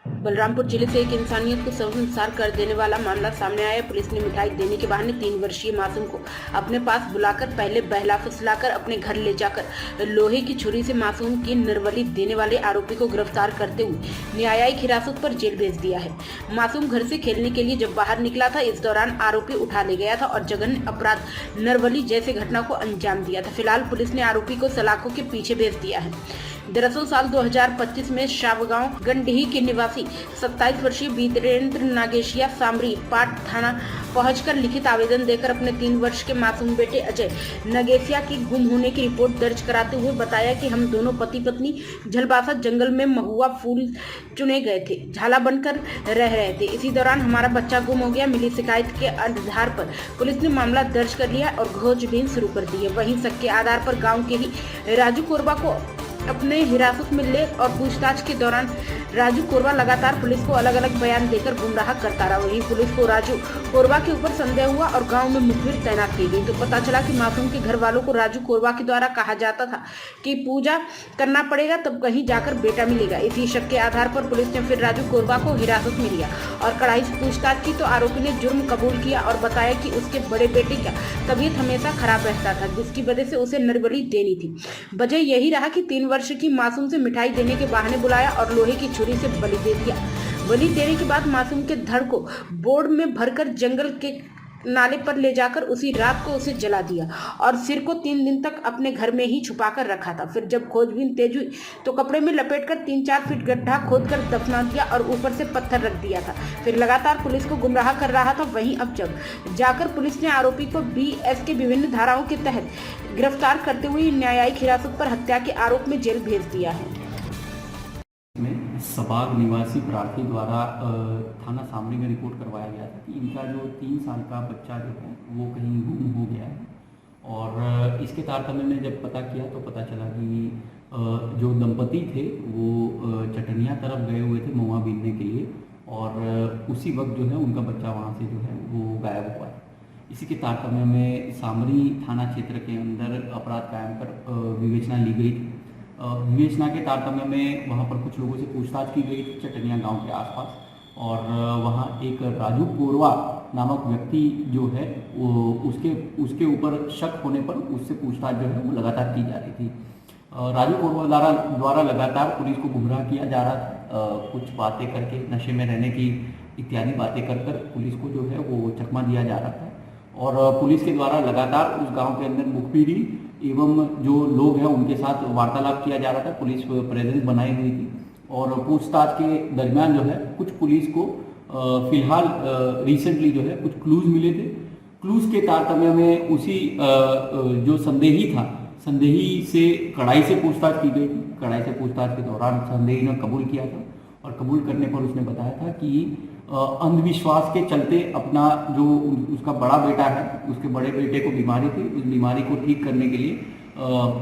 बलरामपुर जिले से एक इंसानियत को शर्मसार कर देने वाला मामला सामने आया। पुलिस ने मिठाई देने के बहाने 3 वर्षीय मासूम को अपने पास बुलाकर पहले बहला फुसलाकर अपने घर ले जाकर लोहे की छुरी से मासूम की निर्वली देने वाले आरोपी को गिरफ्तार करते हुए न्यायिक हिरासत पर जेल भेज दिया है। मासूम घर से खेलने के लिए जब बाहर निकला था, इस दौरान आरोपी उठा ले गया था और जघन्य अपराध निर्वली जैसे घटना को अंजाम दिया था। फिलहाल पुलिस ने आरोपी को सलाखों के पीछे भेज दिया है। दरअसल साल 2025 में शावगांव गंडही के निवासी 27 वर्षीय वीरेंद्र नागेशिया सामरी पाट थाना पहुंचकर लिखित आवेदन देकर अपने 3 वर्ष के मासूम बेटे अजय नगेशिया की गुम होने की रिपोर्ट दर्ज कराते हुए बताया कि हम दोनों पति पत्नी झलबासा जंगल में महुआ फूल चुने गए थे, झाला बनकर रह रहे थे। इसी दौरान हमारा बच्चा गुम हो गया। मिली शिकायत के आधार पर पुलिस ने मामला दर्ज कर लिया और खोजबीन शुरू कर दी है। वहीं शक के आधार पर गाँव के ही राजू कोरबा को अपने हिरासत में ले और पूछताछ के दौरान राजू कोरबा लगातार पुलिस को अलग अलग बयान देकर गुमराह करता रहा। वहीं पुलिस को राजू कोरबा के ऊपर संदेह हुआ और गांव में मुखबिर तैनात की गई तो पता चला कि मासूम के घर वालों को राजू कोरबा के द्वारा कहा जाता था कि पूजा करना पड़ेगा तब कहीं जाकर बेटा मिलेगा। इसी शक के आधार पर पुलिस ने फिर राजू कोरबा को हिरासत में लिया और कड़ाई से पूछताछ की तो आरोपी ने जुर्म कबूल किया और बताया कि उसके बड़े बेटे का तबीयत हमेशा खराब रहता था, जिसकी वजह से उसे निर्बली देनी थी। वजह यही रहा कि 3 वर्ष की मासूम से मिठाई देने के बहाने बुलाया और लोहे की छुरी से बलि दे दिया। बलि देने के बाद मासूम के धड़ को बोर्ड में भरकर जंगल के नाले पर ले जाकर उसी रात को उसे जला दिया और सिर को 3 दिन तक अपने घर में ही छुपाकर रखा था। फिर जब खोजबीन तेज हुई तो कपड़े में लपेटकर 3-4 फीट गड्ढा खोदकर दफना दिया और ऊपर से पत्थर रख दिया था। फिर लगातार पुलिस को गुमराह कर रहा था। वहीं अब जब जाकर पुलिस ने आरोपी को BS के विभिन्न धाराओं के तहत गिरफ्तार करते हुए न्यायिक हिरासत पर हत्या के आरोप में जेल भेज दिया है। सबाग निवासी प्रार्थी द्वारा थाना सामरी में रिपोर्ट करवाया गया था कि इनका जो 3 साल का बच्चा जो है वो कहीं गुम हो गया है। और इसके तारतम्य में जब पता किया तो पता चला कि जो दंपति थे वो चटनिया तरफ गए हुए थे महुआ बीनने के लिए और उसी वक्त जो है उनका बच्चा वहाँ से जो है वो गायब हुआ है। इसी के तारतम्य में सामरी थाना क्षेत्र के अंदर अपराध कायम कर विवेचना ली गई थी। विवेचना के तारतम्य में वहाँ पर कुछ लोगों से पूछताछ की गई चटनिया गांव के आसपास और वहाँ एक राजू कोरबा नामक व्यक्ति जो है वो उसके ऊपर शक होने पर उससे पूछताछ जो है वो लगातार की जा रही थी। राजू कोरबा द्वारा लगातार पुलिस को गुमराह किया जा रहा था, कुछ बातें करके नशे में रहने की इत्यादि बातें कर पुलिस को जो है वो चकमा दिया जा रहा था और पुलिस के द्वारा लगातार उस गाँव के अंदर मुखबिरी एवं जो लोग हैं उनके साथ वार्तालाप किया जा रहा था। पुलिस प्रेजेंस बनाई हुई थी और पूछताछ के दरमियान जो है कुछ पुलिस को फिलहाल रिसेंटली जो है कुछ क्लूज मिले थे। क्लूज के तारतम्य में उसी जो संदेही था, संदेही से कड़ाई से पूछताछ की गई थी। कड़ाई से पूछताछ के दौरान संदेही ने कबूल किया था और कबूल करने पर उसने बताया था कि अंधविश्वास के चलते अपना जो उसका बड़ा बेटा है, उसके बड़े बेटे को बीमारी थी, उस बीमारी को ठीक करने के लिए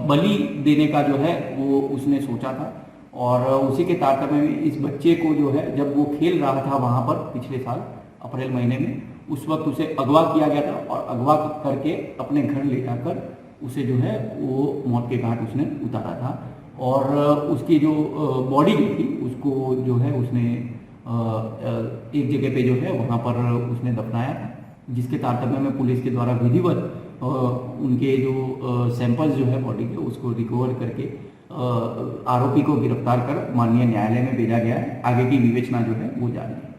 बलि देने का जो है वो उसने सोचा था और उसी के तारतम्य में इस बच्चे को जो है जब वो खेल रहा था वहाँ पर पिछले साल अप्रैल महीने में, उस वक्त उसे अगवा किया गया था और अगवा करके अपने घर ले जाकर उसे जो है वो मौत के घाट उसने उतारा था और उसकी जो बॉडी जो थी उसको जो है उसने एक जगह पे जो है वहाँ पर उसने दफनाया था, जिसके तारतम्य में पुलिस के द्वारा विधिवत उनके जो सैंपल्स जो है बॉडी के उसको रिकवर करके आरोपी को गिरफ्तार कर माननीय न्यायालय में भेजा गया है। आगे की विवेचना जो है वो जारी है।